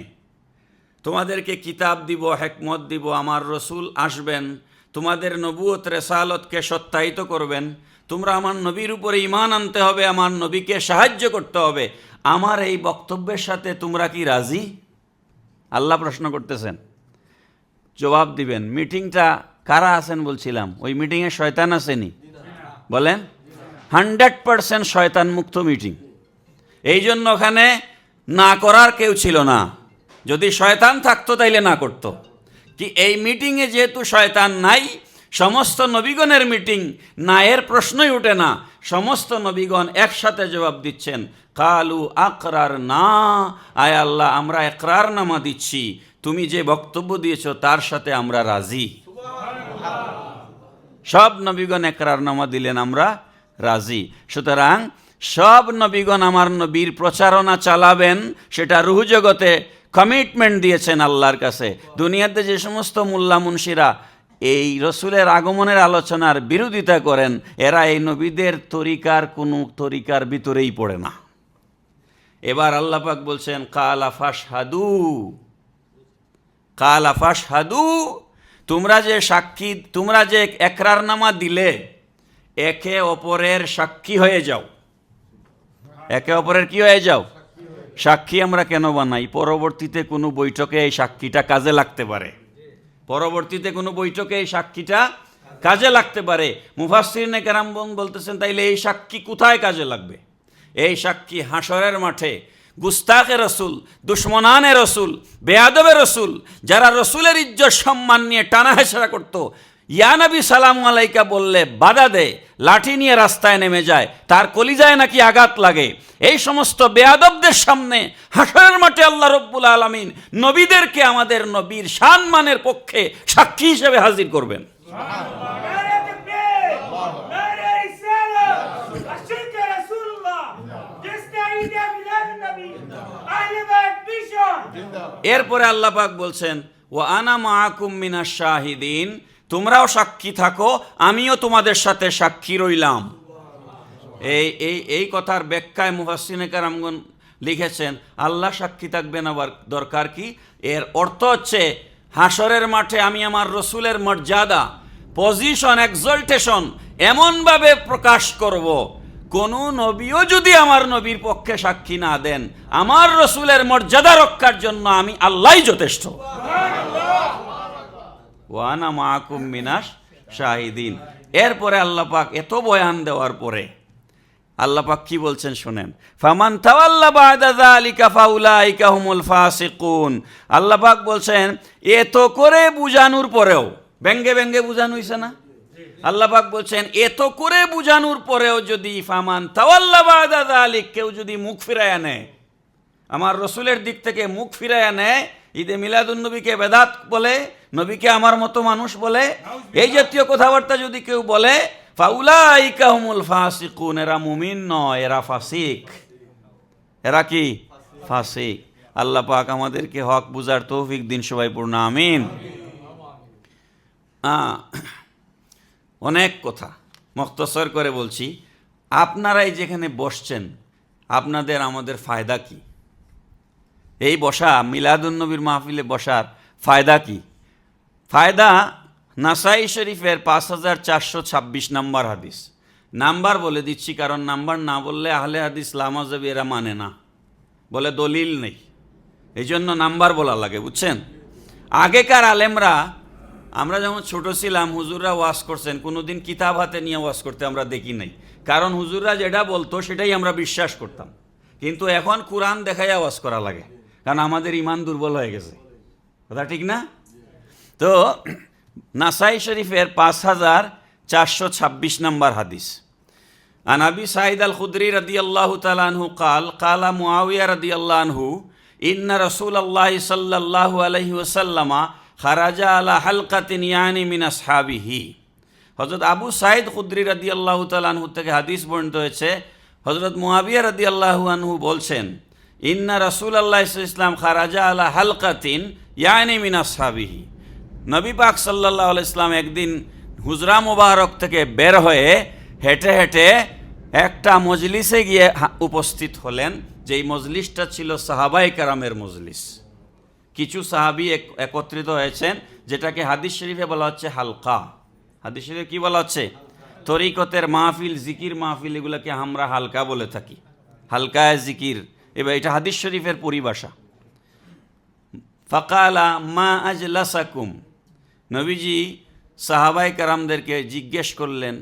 তোমাদেরকে কিতাব দিব, হিকমত দিব, আমার রসুল আসবেন, তোমাদের নবুয়ত রেসালতকে সত্যায়িত করবেন, তোমরা আমার নবীর উপরে ঈমান আনতে হবে, আমার নবীকে সাহায্য করতে হবে, আমার এই বক্তব্যের সাথে তোমরা কি রাজি? আল্লাহ প্রশ্ন করতেছেন, জবাব দিবেন। মিটিংটা কারা আছেন বলছিলাম? ওই মিটিংয়ে শয়তান আসেনি? বলেন। 100% শয়তান মুক্ত মিটিং। এই জন্য ওখানে না করার কেউ ছিল না। যদি শয়তান থাকতো তাইলে না করতো। কি এই মিটিংয়ে যেহেতু শয়তান নাই, সমস্ত নবীগণের মিটিং, না এর প্রশ্নই ওঠে না। সমস্ত নবীগণ একসাথে জবাব দিচ্ছেন, কালু আকরার না, আয় আল্লাহ আমরা একরার নামা দিচ্ছি, তুমি যে বক্তব্য দিয়েছো তার সাথে আমরা রাজি। সব নবীগণ একরার নামা দিলেন, আমরা রাজি। সুতরাং সব নবীগণ আমার নবীর প্রচারণা চালাবেন, সেটা রুহু জগতে কমিটমেন্ট দিয়েছেন আল্লাহর কাছে। দুনিয়াতে যে সমস্ত মোল্লা মুন্সিরা এই রসুলের আগমনের আলোচনার বিরোধিতা করেন, এরা এই নবীদের তরিকার ভিতরেই পড়ে না। এবার আল্লাহ পাক বলছেন, কালা ফাশহাদু, তোমরা যে সাক্ষী, তোমরা যে একরারনামা দিলে, একে অপরের সাক্ষী হয়ে যাও। একে অপরের কি হয়ে যাও? সাক্ষী আমরা কেন বানাই? পরবর্তীতে কোনো বৈঠকে এই সাক্ষীটা কাজে লাগতে পারে। পরবর্তীতে কোনো বৈঠকে এই সাক্ষীটা কাজে লাগতে পারে। মুফাসসিরিনে কেরামগণ বলতেছেন, তাইলে এই সাক্ষী কোথায় কাজে লাগবে? এই সাক্ষী হাসরের মাঠে গুস্তাখে রসুল, দুশ্মনানে রসুল, বেয়াদবে রসুল, যারা রসুলের ইজ্জত সম্মান নিয়ে টানা হেঁচড়া করতো, ইয়া নবী সালামু আলাইকা বললে বাধা দেয়, লাঠি নিয়ে রাস্তায় নেমে যায়, তার কলিজায় নাকি আঘাত লাগে, এই সমস্ত বেয়াদবদের সামনে হাসরের মাঠে আল্লাহ রব্বুল আলামিন নবীদেরকে আমাদের নবীর সম্মানের পক্ষে সাক্ষী হিসেবে হাজির করবেন। এরপরে আল্লাহ পাক বলছেন, ওয়া আনা মাআকুম মিনাশ শাহিদিন, তোমরাও সাক্ষী থাকো, আমিও তোমাদের সাথে সাক্ষী রইলাম। এই কথার ব্যাখ্যায় মুফাসসিরিনে কেরামগণ লিখেছেন, আল্লাহ সাক্ষী থাকবেন, আবার দরকার কি? এর অর্থ হচ্ছে হাসরের মাঠে আমি আমার রসুলের মর্যাদা, পজিশন, এক্সল্টেশন এমনভাবে প্রকাশ করব, কোন নবীও যদি আমার নবীর পক্ষে সাক্ষী না দেন, আমার রসুলের মর্যাদা রক্ষার জন্য আমি আল্লাহই যথেষ্ট। ওয়ানা মাকুম মিনাশ শাহিদিন। এরপরে আল্লাহ পাক এত বয়ান দেওয়ার পরে আল্লাহ পাক কি বলছেন শুনেন, ফামান তাওয়াল্লা বাদা যালিকা ফাউলাইকা হুমুল ফাসিকুন। আল্লাহ পাক বলছেন এত করে বুঝানোর পরেও, ব্যঙ্গে ব্যঙ্গে বুঝানো হইছে না? আল্লাহ পাক বলছেন এত করে বুঝানোর পরেও যদি ফামান তাওয়াল্লা বাদা যালিক, কেউ যদি মুখ ফিরায়া নেয়, আমার রসুলের দিক থেকে মুখ ফিরায়া নেয়, ঈদে মিলাদুন নবীকে বেদাত বলে, নবীকে আমার মতো মানুষ বলে, এই জাতীয় কথাবার্তা যদি কেউ বলে, ফাউলাইকা হুমুল ফাসিকুন, এরা মুমিন নয়, এরা ফাসিক। এরা কি? ফাসিক। আল্লাহ পাক আমাদেরকে হক বুঝার তৌফিক দিন, সবাই পূর্ণ আমিন। অনেক কথা মুখতসর করে বলছি। আপনারাই যেখানে বসছেন, আপনাদের আমাদের ফায়দা কি? এই বসা, মিলাদুন্নবীর মাহফিলে বসার ফায়দা কি? ফায়দা নাসাই শরীফের 5426 নাম্বার হাদিস। নাম্বার বলে দিচ্ছি, কারণ নাম্বার না বললে আহলে হাদিস লামাজাবি এরা মানে না, বলে দলিল নেই, এই জন্য নাম্বার বলা লাগে, বুঝছেন? আগেকার আলেমরা, আমরা যখন ছোট ছিলাম, হুজুররা ওয়াজ করছেন, কোনোদিন কিতাব হাতে নিয়ে ওয়াজ করতে আমরা দেখি নাই, কারণ হুজুররা যেটা বলতো সেটাই আমরা বিশ্বাস করতাম। কিন্তু এখন কোরআন দেখাইয়া ওয়াজ করা লাগে, কারণ আমাদের ইমান দুর্বল হয়ে গেছে। কথা ঠিক না? তো নাসাই শরীফের 5426 নম্বর হাদিস। আন আবি সাঈদ আল খুদরি রাদিয়াল্লাহু তাআলা আনহু قال قال মুআবিয়া রাদিয়াল্লাহু আনহু ইন্না রাসূলুল্লাহ সাল্লাল্লাহু আলাইহি ওয়াসাল্লাম খারাজা আলা হালকাতিন ইয়ানি মিন আসহাবিহি। হযরত আবু সাঈদ খুদরি রাদিয়াল্লাহু তাআলা আনহু থেকে হাদিস বর্ণিত হয়েছে, হযরত মুআবিয়া রাদিয়াল্লাহু আনহু বলছেন, ইন্না রাসূলুল্লাহ সাল্লাল্লাহু আলাইহি ওয়াসাল্লাম খারাজা আলা হালকাতিন ইয়ানি মিন আসহাবিহি। নবী পাক সাল্লাল্লাহু আলাইহি ওয়াসাল্লাম একদিন হুজরা মুবারক থেকে বের হয়ে হেঁটে হেঁটে একটা মজলিসে গিয়ে উপস্থিত হলেন, যেই মজলিসটা ছিল সাহাবায়ে কেরামের মজলিস। কিছু সাহাবী একত্রিত হয়েছেন, যেটাকে হাদিস শরীফে বলা হচ্ছে হালকা। হাদিস শরীফে কি বলা হচ্ছে? তরিকতের মাহফিল, জিকির মাহফিল, এগুলোকে আমরা হালকা বলে থাকি, হালকায় জিকির। এবার এটা হাদিস শরীফের পরিভাষা। ফাকালা মা আজলাসাকুম, নবীজি সাহাবায়ে কেরামদেরকে জিজ্ঞেস করলেন,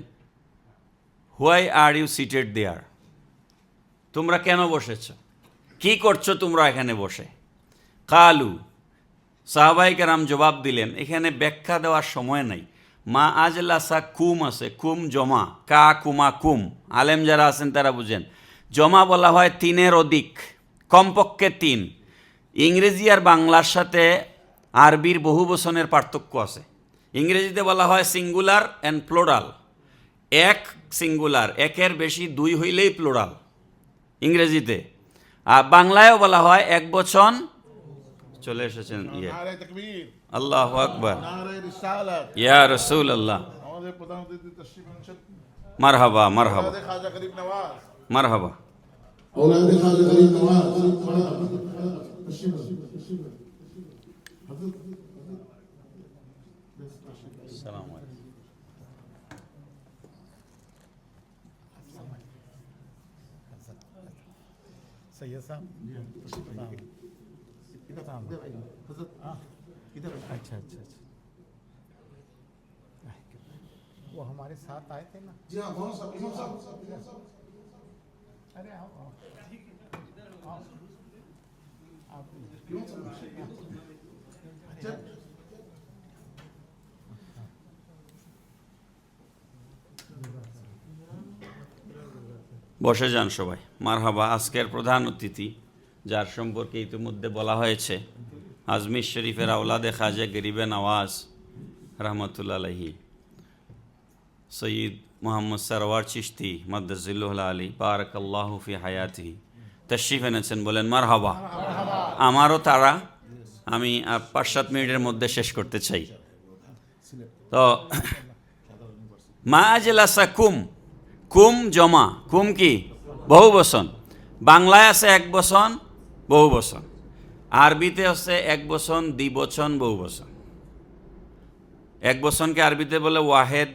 হোয়াই আর ইউ সিটেড দেয়ার, তোমরা কেন বসেছ, কি করছো তোমরা এখানে বসে? কালু, সাহাবায়ে কেরাম জবাব দিলেন, এখানে ব্যাখ্যা দেওয়ার সময় নাই। মা আজলাসা কুম আছে, কুম জমা, কা কুমা কুম, আলেম যারা আছেন তারা বুঝেন। জমা বলা হয় তিনের অধিক, কমপক্ষে তিন। ইংরেজি আর বাংলার সাথে আরবির বহু বচনের পার্থক্য আছে। ইংরেজিতে বলা হয় সিঙ্গুলার অ্যান্ড প্লোরাল, এক সিঙ্গুলার, একের বেশি দুই হইলেই প্লোরাল ইংরেজিতে। আর বাংলায়ও বলা হয় এক বচন। চলে এসেছেন আল্লাহু আকবার, ইয়া রাসূলুল্লাহ, মারহাবা মারহাবা মারহাবা। सैयद साहब इधर अच्छा अच्छा अच्छा, वो हमारे साथ आए थे ना? जी हाँ, अरे आओ आओ आप अच्छा। বসে যান সবাই, মারহাবা। আজকের প্রধান অতিথি, যার সম্পর্কে ইতিমধ্যে বলা হয়েছে, আজমির শরীফের আওলাদে খাজা গরিবে নওয়াজ রহমতুল্লাহ আলাইহি, সৈয়দ মোহাম্মদ সরওয়ার চিশতি মাদ্দাজিল্লুল আলী বারাকাল্লাহু ফি হায়াতিহি তশরিফ এনেছেন, বলেন মারহাবা। আমারও তারা, আমি 5-7 মিনিটের মধ্যে শেষ করতে চাই। তো মা আজলাসা কুম, কুম জমা, কুম কি বহু বচন, বাংলায় আছে এক বচন বহু বচন, আরবিতে আছে এক বচন দ্বিবচন বহু বচন। এক বচনকে আরবিতে বলে ওয়াহেদ,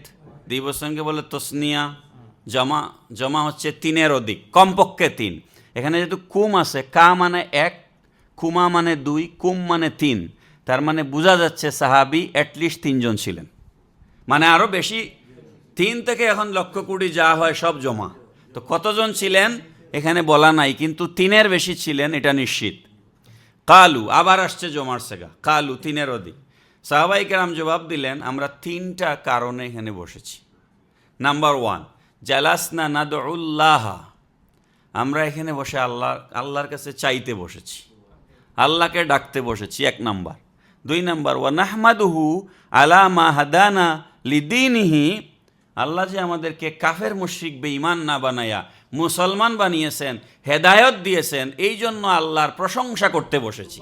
দুই বচনকে বলে তসনিয়া, জমা হচ্ছে তিনের অধিক, কমপক্ষে তিন। এখানে যেহেতু কুম আছে, কা মানে এক, কুমা মানে দুই, কুম মানে তিন, তার মানে বোঝা যাচ্ছে সাহাবি অ্যাটলিস্ট তিনজন ছিলেন, মানে আরও বেশি, 3 থেকে এখন লক্ষ কোটি যা হয় সব জমা। তো কতজন ছিলেন এখানে বলা নাই, কিন্তু 3-এর বেশি ছিলেন এটা নিশ্চিত। কালু, আবার আসছে জমার সেগা, কালু 3-এর অধিক। সাহাবাই কেরাম জবাব দিলেন, আমরা 3টা কারণে এখানে বসেছি। নাম্বার 1, জালাসনা নাদউল্লাহ, আমরা এখানে বসে আল্লাহর কাছে চাইতে বসেছি, আল্লাহকে ডাকতে বসেছি, 1 নাম্বার। 2 নাম্বার, ওয়া নাহমাদুহু আলা মা হাদানা লিদীনিহি, আল্লাহ যে আমাদেরকে কাফের মুশরিক বেঈমান না বানায়া মুসলমান বানিয়েছেন, হেদায়ত দিয়েছেন, এই জন্য আল্লাহর প্রশংসা করতে বসেছি,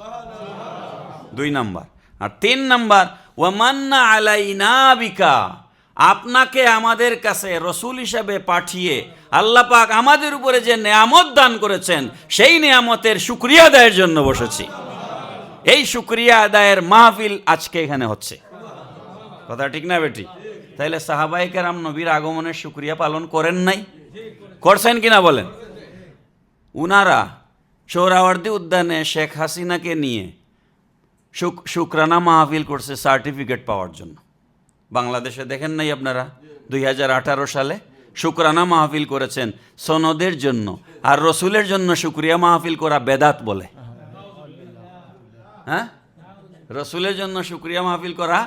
2 নাম্বার। আর 3 নাম্বার, ওয়া মান্না আলাইনা বিকা, আপনাকে আমাদের কাছে রসুল হিসাবে পাঠিয়ে আল্লাহ পাক আমাদের উপরে যে নেয়ামত দান করেছেন, সেই নেয়ামতের শুকরিয়া আদায়ের জন্য বসেছি। এই শুকরিয়া আদায়ের মাহফিল আজকে এখানে হচ্ছে। কথা ঠিক না বেটি? তাইলে সাহাবায়ে কেরাম নবীর আগমনের শুকরিয়া পালন করেন নাই? করছেন কিনা বলেন? উনারা সোহরাওয়ার্দী উদ্যানে শেখ হাসিনাকে নিয়ে শুকরানা মাহফিল করছে সার্টিফিকেট পাওয়ার জন্য। বাংলাদেশে দেখেন নাই আপনারা? 2018 সালে শুকরানা মাহফিল করেছেন সনদের জন্য, আর রসুলের জন্য শুকরিয়া মাহফিল করা বেদাত বলে। হ্যাঁ, রসুলের জন্য শুকরিয়া মাহফিল করা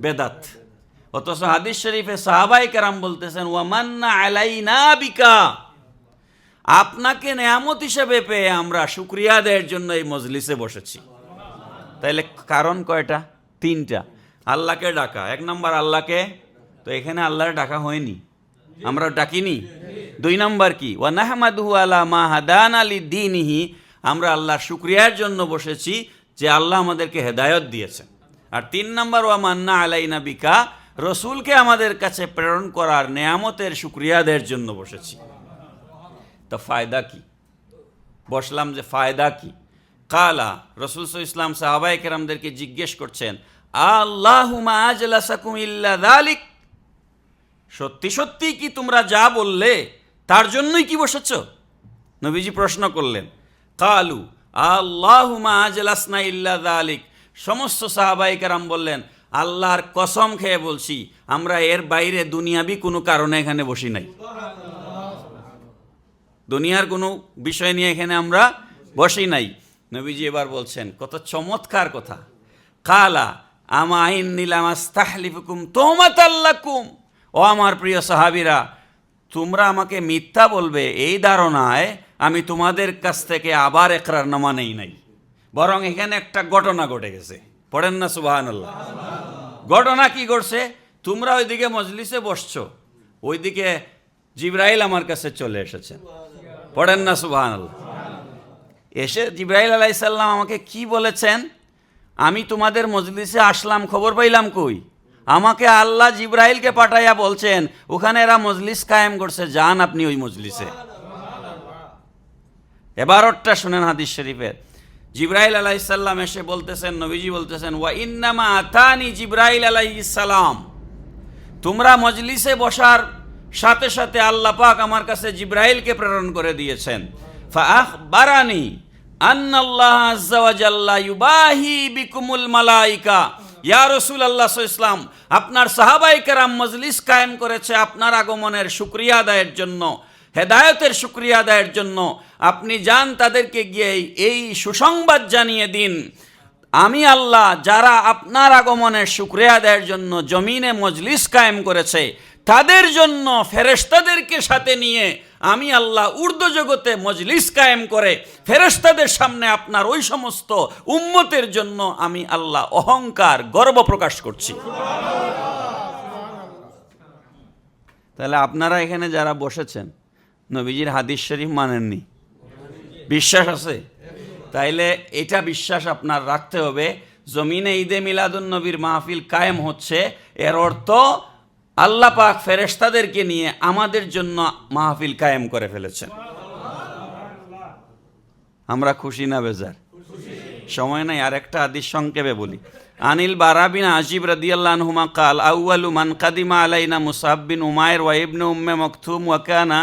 বেদাত। অথচ হাদিস শরীফে সাহাবায়ে কেরাম বলতেছেন, ওয়া মান্না আলাইনা বিকা, আপনাকে নেয়ামত হিসেবে পেয়ে আমরা শুকরিয়া আদায়ের জন্য এই মজলিসে বসেছি। তাইলে কারণ কয়টা? 3টা। আল্লাহকে ডাকা, 1 নাম্বার আল্লাহকে, তো এখানে আল্লাহর ডাকা হয়নি, আমরা ডাকিনি। 2 নাম্বার কি? ওয়া নাহমাদুহু আলা মা হাদানা লিদীনিহি, আমরা আল্লাহর শুকরিয়ার জন্য বসেছি যে আল্লাহ আমাদেরকে হেদায়ত দিয়েছেন। আর 3 নাম্বার, ওয়া মান্না আলাইনা বিকা, রসুলকে আমাদের কাছে প্রেরণ করার নেয়ামতের শুকরিয়া আদায়ের জন্য বসেছি। তো ফায়দা কি? বসলাম যে ফায়দা কি? কালা, রসুল ইসলাম সাহাবায়ে কেরামদেরকে জিজ্ঞেস করছেন, আল্লাহুমা আজলাসাকুম ইল্লা যালিক, সত্যি সত্যি কি তোমরা যা বললে তার জন্যই কি বসেছ? নবীজি প্রশ্ন করলেন। কালু আল্লাহুমা আজলাসনা ইল্লা যালিক, সমস্ত সাহাবায়ে কেরাম বললেন, আল্লাহর কসম খেয়ে বলছি, আমরা এর বাইরে দুনিয়াবি কোনো কারণে এখানে বসি নাই, দুনিয়ার কোনো বিষয় নিয়ে এখানে আমরা বসি নাই। নবীজি এবার বলছেন, কত চমৎকার কথা। কালা আমা ইন্নিলাম আস্তাহলিফুকুম তুহমাতাল্লাকুম, ও আমার প্রিয় সাহাবীরা, তোমরা আমাকে মিথ্যা বলবে এই ধারণায় আমি তোমাদের কাছ থেকে আবার ইকরারনামা নেই নাই, বরং এখানে একটা ঘটনা ঘটে গেছে। পড়েন না সুবহানাল্লাহ। ঘটনা কি ঘটছে? তোমরা ওইদিকে মজলিসে বসছো, ওইদিকে জিবরাইল আমার কাছে চলে এসেছেন। পড়েন না সুবহানাল্লাহ। এসে জিবরাইল আলাইহিস সালাম আমাকে কি বলেছেন? আমি তোমাদের মজলিসে আসলাম, খবর পাইলাম কই? আমাকে আল্লাহ জিবরাইলকে পাঠাইয়া বলছেন, ওখানে এরা মজলিস কায়েম করছে, যান আপনি ওই মজলিসে। এবারটা শুনেন হাদিস শরীফের। জিবরাইল আলাইহিস সালাম এসে বলতেছেন, নবীজি বলতেছেন, ওয়া ইন্নামা আতানি জিবরাইল আলাইহিস সালাম, তোমরা মজলিসে বসার সাথে সাথে আল্লাহ পাক আমার কাছে জিবরাইলকে প্রেরণ করে দিয়েছেন। ফাআখবারানি আন্নাল্লাহ আযজা ওয়া জাল্লা ইউবাহি বিকুমুল মালাইকা, ইয়া রাসূলুল্লাহ সাল্লাল্লাহু আলাইহি ওয়াসাল্লাম, আপনার সাহাবায়ে কেরাম মজলিস কায়েম করেছে আপনার আগমনের শুকরিয়া আদায়ের জন্য, হেদায়েতের শুকরিয়া আদায়ের জন্য। আপনি যান তাদেরকে গিয়ে এই সুসংবাদ জানিয়ে দিন, আমি আল্লাহ যারা আপনার আগমনের শুকরিয়া আদায়ের জন্য জমিনে মজলিস কায়েম করেছে, তাদের জন্য ফেরেশতাদেরকে সাথে নিয়ে আমি আল্লাহ উর্দু জগতে মজলিস কায়েম করে ফেরেশতাদের সামনে আপনার ওই সমস্ত উম্মতের জন্য আমি আল্লাহ অহংকার গর্ব প্রকাশ করছি। তাহলে আপনারা এখানে যারা বসেছেন, নবীজির হাদিস শরীফ মানেননি, বিশ্বাস আছে? তাইলে এটা বিশ্বাস আপনার রাখতে হবে, জমিনে ঈদে মিলাদুন নবীর মাহফিল কায়েম হচ্ছে, এর অর্থ আল্লাহ পাক ফেরেশতাদেরকে নিয়ে আমাদের জন্য মাহফিল কায়েম করে ফেলেছেন। আমরা খুশি না বেজার? সময় নাই, আর একটা হাদিস সংক্ষেপে বলি। আনিল বারা বিন আজিব রাদিয়াল্লাহু আনহুমা কাল আউয়ালু মান কাদিমা আলাইনা মুসআব বিন উমাইর ওয়া ইবনে উম্মে মাকতুম ওয়া কানা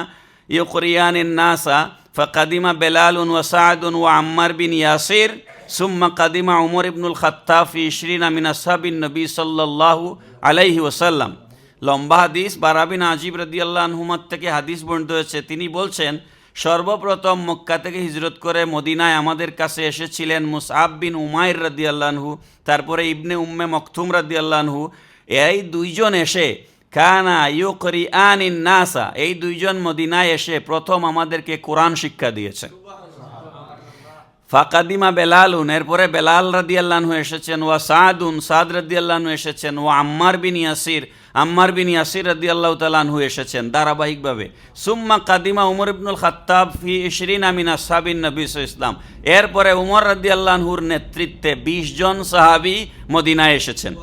ইউকরিয়ানিন নাসা ফাকাদিমা বেলালুন ওয়া সাআদুন ওয়া আম্মার বিন ইয়াসির সুম্মা কাদিমা উমর ইবনুল খাত্তাব ফি 20 মিন আসহাবিন নবী সাল্লাল্লাহু আলাইহি ওয়াসাল্লাম। লম্বা হাদিস, বারা বিন আজিব রাদিয়াল্লাহু আনহুমা থেকে হাদিস বর্ণিত হয়েছে। তিনি বলছেন, সর্বপ্রথম মক্কা থেকে হিজরত করে মদিনায় আমাদের কাছে এসেছিলেন মুসআব বিন উমাইর রাদিয়াল্লাহু আনহু, তারপরে ইবনে উম্মে মকতুম রাদিয়াল্লাহু আনহু। এই দুইজন এসে কানা ইউকরিআনিন নাসা, এই দুইজন মদিনায় এসে প্রথম আমাদেরকে কোরআন শিক্ষা দিয়েছে। ফাকাদিমা বেলালুন, এরপরে বেলাল রাদিয়াল্লাহু আনহু এসেছেন, ওয়া সাদুন, সাদ রাদিয়াল্লাহু আনহু এসেছেন, ওয়া আম্মার বিন ইয়াসির, আম্মার বিন ইয়াসির রাদিয়াল্লাহু তাআলা আনহু এসেছেন ধারাবাহিকভাবে। সুম্মা কাদিমা উমর ইবনুল খাত্তাব ফি 20 মিন আসহাবিন নবী সাল্লাল্লাহু আলাইহি ওয়াসাল্লাম, এরপরে উমর রাদিয়াল্লাহু আনহুর নেতৃত্বে 20 জন সাহাবী মদিনায় এসেছেন।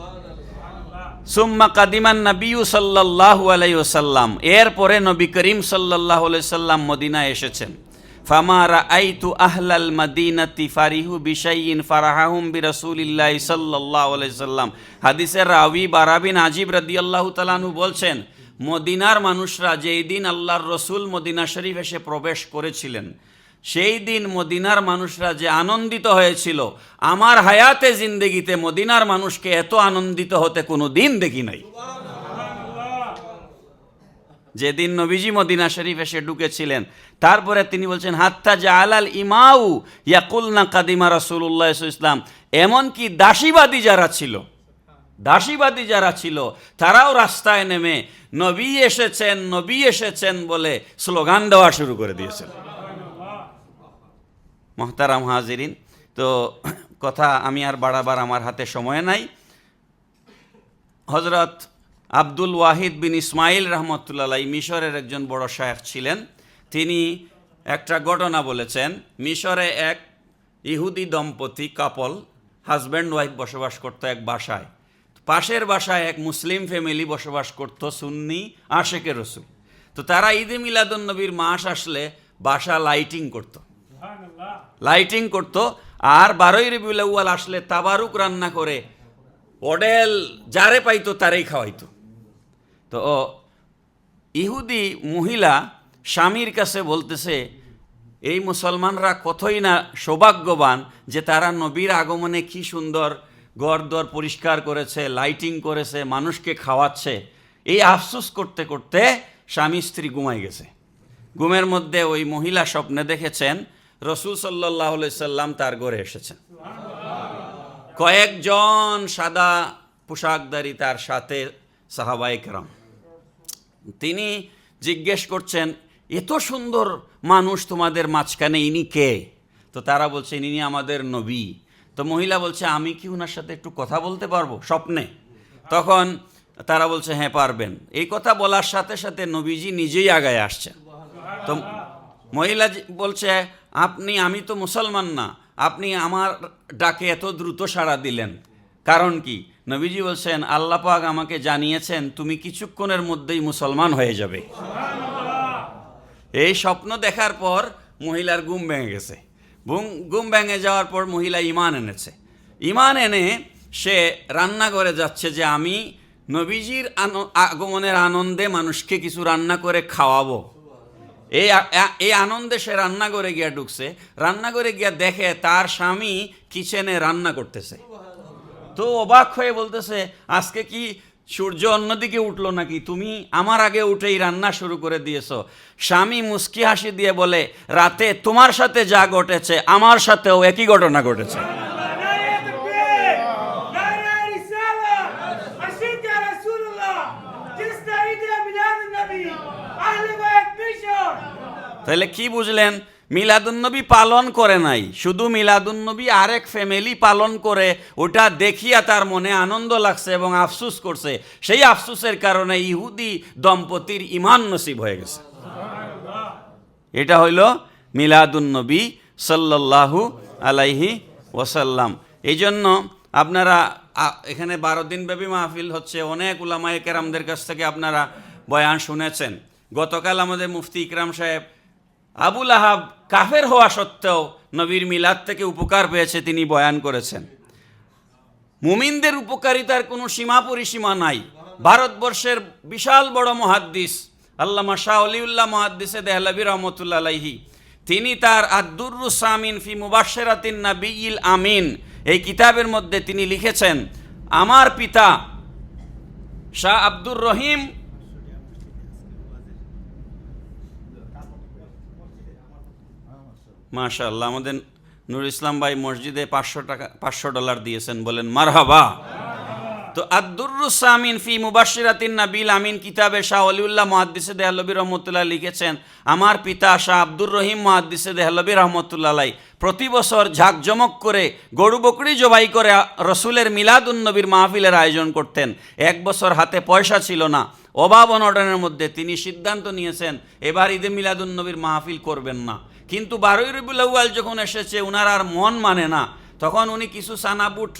সুম্মা কাদিমান নবী সাল্লাল্লাহু আলাইহি ওয়াসাল্লাম, এরপরে নবী করিম সাল্লাল্লাহু আলাইহি ওয়াসাল্লাম মদিনায় এসেছেন। ফামা রাআইতু আহলাল মাদিনাতি ফারিহু বিশাইইন ফারাহাহুম বিরাসূলিল্লাহি সাল্লাল্লাহু আলাইহি ওয়াসাল্লাম। হাদিসের রাবি বারা বিন আজিব রাদিয়াল্লাহু তাআলা আনহু বলছেন, মদিনার মানুষরা যেই দিন আল্লাহর রসুল মদিনা শরীফ এসে প্রবেশ করেছিলেন, সেই দিন মদিনার মানুষরা যে আনন্দিত হয়েছিল, আমার হায়াতে জিন্দেগিতে মদিনার মানুষকে এত আনন্দিত হতে কোনো দিন দেখি নাই। যেদিন নবীজি মদিনা শরীফ এসে ঢুকেছিলেন, তারপরে তিনি বলছেন হাত্তা জাআলাল ইমাউ ইয়াকুলনা কাদিমা রাসূলুল্লাহ সাল্লাল্লাহু আলাইহি ওয়াসাল্লাম, এমনকি দাসীবাদী যারা ছিল তারাও রাস্তায় নেমে নবী এসেছেন, নবী এসেছেন বলে স্লোগান দেওয়া শুরু করে দিয়েছেন। মুহতারাম হাজিরিন, তো কথা আমি আর বাড়াবার আমার হাতে সময় নাই। হযরত আব্দুল ওয়াহিদ বিন ইসমাইল রহমতুল্লাহ আলাইহি মিশরের একজন বড় শায়েখ ছিলেন। তিনি একটা ঘটনা বলেছেন। মিশরে এক ইহুদি দম্পতি কাপল, হাজব্যান্ড ওয়াইফ বসবাস করতো এক বাসায়। পাশের বাসায় এক মুসলিম ফ্যামিলি বসবাস করতো, সুন্নি আশেকে রসুল। তো তারা ঈদে মিলাদুন নবীর মাস আসলে বাসা লাইটিং করতো, আর 12ই রবিউল আউয়াল আসলে তাবারুক রান্না করে ওডেল যারে পাইতো তারেই খাওয়াইতো। তো ইহুদি মহিলা স্বামীর কাছে বলতেছে, এই মুসলমানরা কতই না সৌভাগ্যবান যে তারা নবীর আগমনে কি সুন্দর ঘরদর পরিষ্কার করেছে, লাইটিং করেছে, মানুষকে খাওয়াচ্ছে। এই আফসোস করতে করতে স্বামী স্ত্রী ঘুমাই গেছে। ঘুমের মধ্যে ওই মহিলা স্বপ্নে দেখেছেন রাসূল সাল্লাল্লাহু আলাইহি সাল্লাম তার ঘরে এসেছেন। কয়েকজন সাদা পোশাকধারী তার সাথে সাহাবায়ে কেরাম। তিনি জিজ্ঞেস করছেন, এত সুন্দর মানুষ তোমাদের মাঝখানে, ইনি কে? তো তারা বলছে, ইনি আমাদের নবী। তো মহিলা বলছে, আমি কি ওনার সাথে একটু কথা বলতে পারবো স্বপ্নে? তখন তারা বলছে, হ্যাঁ পারবেন। এই কথা বলার সাথে সাথে নবীজি নিজেই আগায় আসছেন। তো মহিলা বলছে, আমি তো মুসলমান না, আপনি আমার ডাকে এত দ্রুত সাড়া দিলেন, কারণ কি? নবীজি বলছেন, আল্লাহ পাক আমাকে জানিয়েছেন তুমি কিছুক্ষণের মধ্যেই মুসলমান হয়ে যাবে। এই স্বপ্ন দেখার পর মহিলার ঘুম ভেঙে গেছে। ঘুম ভেঙে যাওয়ার পর মহিলা ঈমান এনে সে রান্না করে যাচ্ছে যে আমি নবীজির আগমনের আনন্দে মানুষকে কিছু রান্না করে খাওয়াবো। এই আনন্দে সে রান্নাঘরে গিয়া ঢুকছে। রান্নাঘরে গিয়া দেখে তার স্বামী কিচেনে রান্না করতেছে। তো অবাক হয়ে বলতেছে, আজকে কি সূর্য অন্যদিকে উঠলো নাকি? তুমি আমার আগে উঠেই রান্না শুরু করে দিয়েছো। স্বামী মুস্কি হাসি দিয়ে বলে, রাতে তোমার সাথে যা ঘটেছে আমার সাথেও একই ঘটনা ঘটেছে। তাহলে কি বুঝলেন? মিলাদুন্নবী পালন করে নাই, শুধু মিলাদুন্নবী আরেক ফ্যামিলি পালন করে, ওটা দেখিয়া তার মনে আনন্দ লাগছে এবং আফসুস করছে। সেই আফসুসের কারণে ইহুদি দম্পতির ঈমান নসিব হয়ে গেছে। এটা হইল মিলাদুন্নবী সাল্লাল্লাহু আলাইহি ওয়াসাল্লাম। এই জন্য আপনারা এখানে 12 দিন ব্যাপী মাহফিল হচ্ছে। অনেক উলামায়ে কেরামদের কাছ থেকে আপনারা বয়ান শুনেছেন। গতকাল আমাদের মুফতি ইকরাম সাহেব আবুল আহাব কাফের হওয়া সত্ত্বেও নবীর মিলাদ থেকে উপকার পেয়েছে, তিনি বয়ান করেছেন। মুমিনদের উপকারিতার কোনো সীমা পরিসীমা নাই। ভারতবর্ষের বিশাল বড় মুহাদ্দিস আল্লামা শাহ অলিউল্লাহ মুহাদ্দিসে দেহলভী রহমতুল্লাহ আলাইহি, তিনি তার আদ-দুররুস সামিন ফি মুবাশশিরাতিন নাবিয়্যিল আমিন এই কিতাবের মধ্যে তিনি লিখেছেন, আমার পিতা শাহ আব্দুর রহিম মাশাআল্লাহ, আমাদের নুর ইসলাম ভাই মসজিদে $500 দিয়েছেন, বলেন মারহাবা। তো আদ-দুররুস সামিন ফি মুবাশশিরাতিন নাবিয়্যিল আমিন কিতাবে শাহ অলিউল্লাহ মুহাদ্দিসে দেহলভী রহমতুল্লাহ লিখেছেন, আমার পিতা শাহ আব্দুর রহিম মুহাদ্দিসে দেহলভী রহমতুল্লাহ আলাই প্রতি বছর ঝাঁকজমক করে গরু বকরি জবাই করে রসুলের মিলাদুন নবীর মাহফিলের আয়োজন করতেন। এক বছর হাতে পয়সা ছিল না, অভাব অনটনের মধ্যে তিনি সিদ্ধান্ত নিয়েছেন এবার ঈদে মিলাদুন নবীর মাহফিল করবেন না। কিন্তু 12ই রবিউল আউয়াল যখন এসেছে উনার আর মন মানে না, তখন উনি কিছু সানাবুট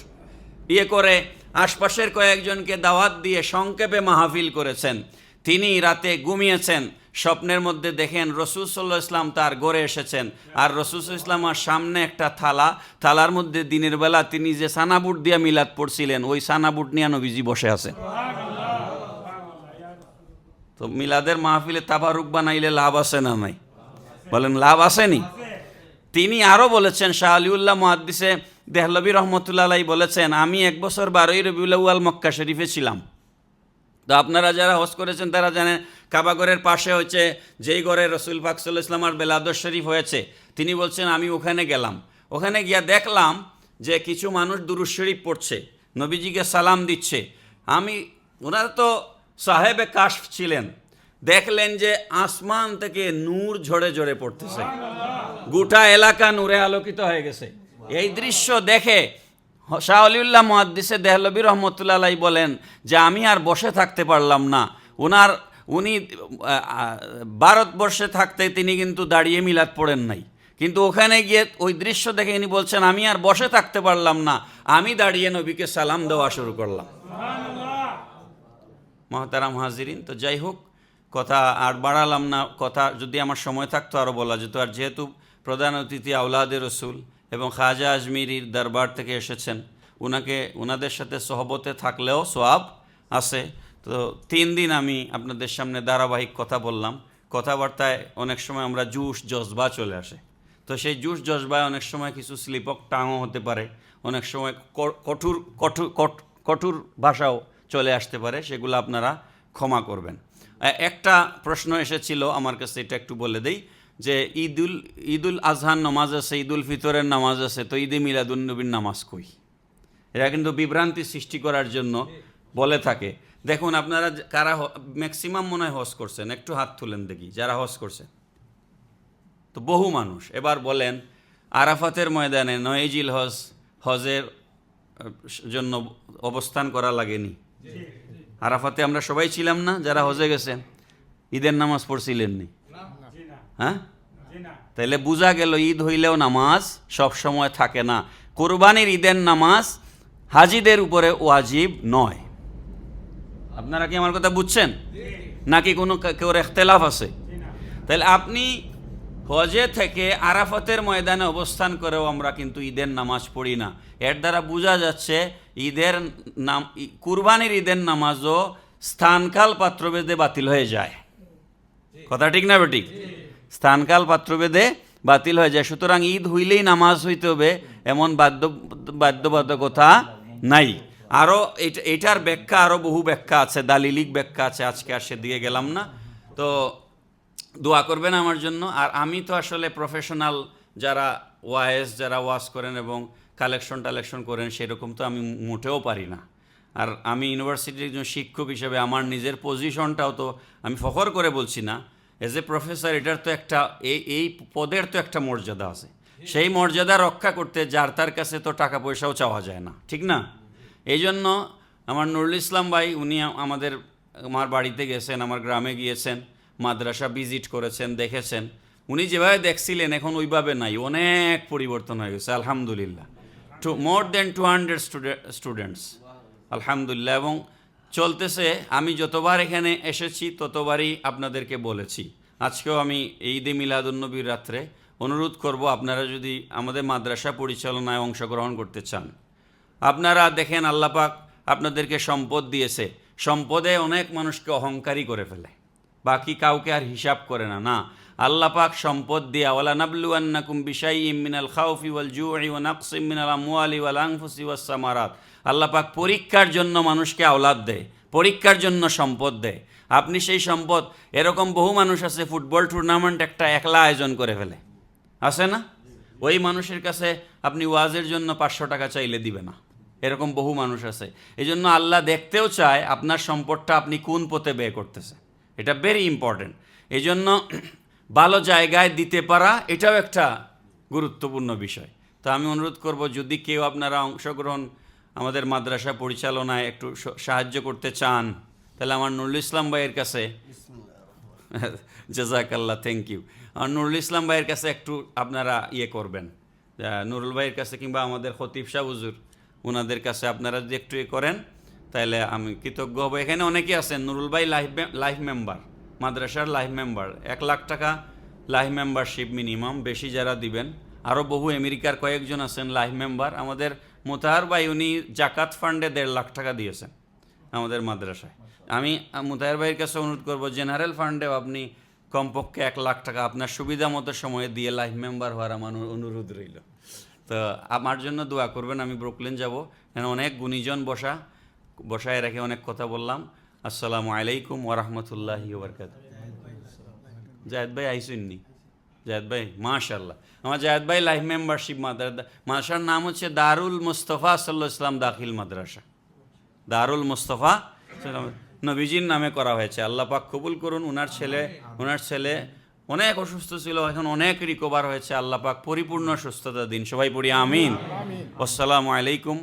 করে আশপাশের কয়েকজনকে দাওয়াত দিয়ে সংক্ষেপে মাহফিল করেছেন। তিনি রাতে ঘুমিয়েছেন, স্বপ্নের মধ্যে দেখেন রসুল সাল্লাল্লাহু আলাইহি ওয়াসাল্লাম তার ঘরে এসেছেন, আর রসুল সাল্লাল্লাহু আলাইহি ওয়াসাল্লামের সামনে একটা থালার মধ্যে দিনের বেলা তিনি যে সানাবুট দিয়া মিলাদ পড়ছিলেন ওই সানাবুট নিয়ে নবীজি বসে আছেন। তো মিলাদের মাহফিলে তাবারুক বানাইলে লাভ আছে না নাই? বলেন লাভ আসেনি? তিনি আরও বলেছেন, শাহ আলিউল্লাহ মুহাদ্দিসে দেহলভী রহমতুল্লাহ আলাইহি বলেছেন, আমি এক বছর 12ই রবিউল আউয়াল মক্কা শরীফে ছিলাম। তো আপনারা যারা হজ করেছেন তারা জানেন কাবাগরের পাশে হচ্ছে যেই ঘরে রসুল পাক সাল্লাল্লাহু আলাইহি ওয়াসাল্লামের বেলাদুস শরীফ হয়েছে, তিনি বলছেন আমি ওখানে গেলাম, ওখানে গিয়া দেখলাম যে কিছু মানুষ দুরূদ শরীফ পড়ছে, নবীজিকে সালাম দিচ্ছে। ওনারা তো সাহেবে কাশফ ছিলেন, দেখলেন যে আসমান থেকে নূর ঝরে ঝরে পড়তেছে, গোটা এলাকা নূরে আলোকিত হয়ে গেছে। এই দৃশ্য দেখে শাহ অলিউল্লাহ মুহাদ্দিসে দেহলভী রহমতুল্লাহ আলাইহি বলেন যে আমি আর বসে থাকতে পারলাম না। উনি ভারতবর্ষে থাকতে তিনি কিন্তু দাঁড়িয়ে মিলাদ পড়েন নাই, কিন্তু ওখানে গিয়ে ওই দৃশ্য দেখে ইনি বলছেন আমি আর বসে থাকতে পারলাম না, আমি দাঁড়িয়ে নবীকে সালাম দেওয়া শুরু করলাম। মহতারাম হাজিরিন, তো যাই হোক, কথা আর বাড়ালাম না। কথা যদি আমার সময় থাকতো আরও বলা যেত, আর যেহেতু প্রধান অতিথি আওলাদে রসুল এবং খাজা আজমিরির দরবার থেকে এসেছেন, ওনাদের সাথে সহবতে থাকলেও সওয়াব আছে। তো 3 দিন আমি আপনাদের সামনে ধারাবাহিক কথা বললাম। কথাবার্তায় অনেক সময় আমরা জুশ জজবা চলে আসে, তো সেই জুশ জজবায় অনেক সময় কিছু স্লিপ অফ টাংও হতে পারে, অনেক সময় কঠোর ভাষাও চলে আসতে পারে, সেগুলো আপনারা ক্ষমা করবেন। একটা প্রশ্ন এসেছিল আমার কাছে, এটা একটু বলে দেই যে ঈদুল আজহার নামাজ আছে, ঈদুল ফিতরের নামাজ আছে, তো ঈদে মিলাদুন নবীর নামাজ কই? এরা কিন্তু বিভ্রান্তি সৃষ্টি করার জন্য বলে থাকে। দেখুন আপনারা কারা ম্যাক্সিমাম মনে হয় হজ করছেন, একটু হাত তুলেন দেখি যারা হজ করছেন। তো বহু মানুষ। এবার বলেন আরাফাতের ময়দানে 9 জিল হজের জন্য অবস্থান করা লাগেনি? আরাফাতে আমরা সবাই ছিলাম না যারা হজে গেছেন? ঈদের নামাজ পড়ছিলেন নি? হ্যাঁ, তাহলে বোঝা গেল ঈদ হইলেও নামাজ সব সময় থাকে না। কোরবানির ঈদের নামাজ হাজিদের উপরে ওয়াজিব নয়। আপনারা কি আমার কথা বুঝছেন নাকি কোনো কেউ ইখতিলাফ আছে? তাহলে আপনি হজে থেকে আরাফাতের ময়দানে অবস্থান করেও আমরা কিন্তু ঈদের নামাজ পড়ি না। এর দ্বারা বোঝা যাচ্ছে কুরবানির ঈদের নামাজও স্থানকাল পাত্রভেদে বাতিল হয়ে যায়। কথা ঠিক না বেঠিক? স্থানকাল পাত্রভেদে বাতিল হয়ে যায়। সুতরাং ঈদ হইলেই নামাজ হইতে হবে এমন বাধ্যবাধকতা নাই। আরও এটার ব্যাখ্যা আরও বহু ব্যাখ্যা আছে, দালিলিক ব্যাখ্যা আছে, আজকে আর সেদিকে গেলাম না। তো দোয়া করবেন আমার জন্য। আর আমি তো আসলে প্রফেশনাল যারা যারা ওয়াজ করেন এবং কালেকশন করেন সেরকম তো আমি মোটেও পারি না। আর আমি ইউনিভার্সিটির একজন শিক্ষক হিসেবে আমার নিজের পজিশনটাও তো আমি ফখর করে বলছি না, এজ এ প্রফেসর এটার তো একটা এই পদের তো একটা মর্যাদা আছে। সেই মর্যাদা রক্ষা করতে যার তার কাছে তো টাকা পয়সাও চাওয়া যায় না, ঠিক না? এই জন্য আমার নুরুল ইসলাম ভাই উনি আমার বাড়িতে গেছেন, আমার গ্রামে গিয়েছেন, মাদ্রাসা ভিজিট করেছেন, দেখেছেন। উনি যেভাবে দেখছিলেন এখন ওইভাবে নাই, অনেক পরিবর্তন হয়ে গেছে আলহামদুলিল্লাহ। মোর দেন 200 স্টুডেন্টস আলহামদুলিল্লাহ। এবং চলতেছে। আমি যতবার এখানে এসেছি ততবারই আপনাদেরকে বলেছি আজকেও আমি ঈদে মিলাদুন্নবীর রাত্রে অনুরোধ করব, আপনারা যদি আমাদের মাদ্রাসা পরিচালনায় অংশগ্রহণ করতে চান, আপনারা দেখেন আল্লাহ পাক আপনাদেরকে সম্পদ দিয়েছে, সম্পদে অনেক মানুষকে অহংকারী করে ফেলে, বাকি কাউকে আর হিসাব করে না। না, আল্লাহ পাক সম্পদ দিয়া ওয়ালা নাবলুয়ান্নাকুম বিশাইইম মিনাল খাউফি ওয়াল জুই ওয়া নাকসিম মিনাল আমওয়ালি ওয়াল আনফুসি ওয়াস সামারাত। আল্লাহ পাক পরীক্ষার জন্য মানুষকে আওলাদ দেয়, পরীক্ষার জন্য সম্পদ দেয়। আপনি সেই সম্পদ, এরকম বহু মানুষ আছে ফুটবল টুর্নামেন্ট একটা একলা আয়োজন করে ফেলে, আছে না? ওই মানুষের কাছে আপনি ওয়াজের জন্য 500 টাকা চাইলে দিবে না, এরকম বহু মানুষ আছে। এই জন্য আল্লাহ দেখতেও চায় আপনার সম্পদটা আপনি কোন পথে ব্যয় করতেছে, এটা ভেরি ইম্পর্টেন্ট। এই জন্য ভালো জায়গায় দিতে পারা এটাও একটা গুরুত্বপূর্ণ বিষয়। তো আমি অনুরোধ করব, যদি কেউ আপনারা অংশগ্রহণ আমাদের মাদ্রাসা পরিচালনায় একটু সাহায্য করতে চান, তাহলে আমার নুরুল ইসলাম ভাইয়ের কাছে, জাজাকাল্লাহ, থ্যাংক ইউ, আমার নুরুল ইসলাম ভাইয়ের কাছে একটু আপনারা করবেন, নুরুল ভাইয়ের কাছে কিংবা আমাদের খতিব শাহ হুজুর, ওনাদের কাছে আপনারা যদি একটু করেন তাহলে আমি কৃতজ্ঞ হব। এখানে অনেকে আছেন, নুরুল ভাই লাইফ মেম্বার, মাদ্রাসার লাইফ মেম্বার, 1 লাখ টাকা লাইফ মেম্বারশিপ মিনিমাম, বেশি যারা দিবেন। আরও বহু আমেরিকার কয়েকজন আছেন লাইফ মেম্বার। আমাদের মোতাহার ভাই উনি জাকাত ফান্ডে 1.5 লাখ টাকা দিয়েছেন আমাদের মাদ্রাসায়। আমি মোতাহার ভাইয়ের কাছে অনুরোধ করব, জেনারেল ফান্ডেও আপনি কমপক্ষে 1 লাখ টাকা আপনার সুবিধা মতো সময়ে দিয়ে লাইফ মেম্বার হওয়ার আমার অনুরোধ রইল। তো আমার জন্য দোয়া করবেন। আমি ব্রুকলিন যাব, এখানে অনেক গুণীজন বসায় রেখে অনেক কথা বললাম। আসসালামু আলাইকুম ওরহমতুল্লাহি ওবরকাতুহু। জায়েদ ভাই আইসুননি? জায়েদ ভাই, মাশাআল্লাহ, আমার জায়েদ ভাই লাইফ মেম্বারশিপ মাদ্রাসার নাম হচ্ছে দারুল মুস্তফা সাল্লাল্লাহু আলাইহি ওয়াসাল্লাম দাখিল মাদ্রাসা। দারুল মুস্তফা নবীজির নামে করা হয়েছে। আল্লাহ পাক কবুল করুন। ওনার ছেলে অনেক অসুস্থ ছিল, এখন অনেক রিকভার হয়েছে। আল্লাহ পাক পরিপূর্ণ সুস্থতা দিন। সবাই পড়ি আমিন। আসসালামু আলাইকুম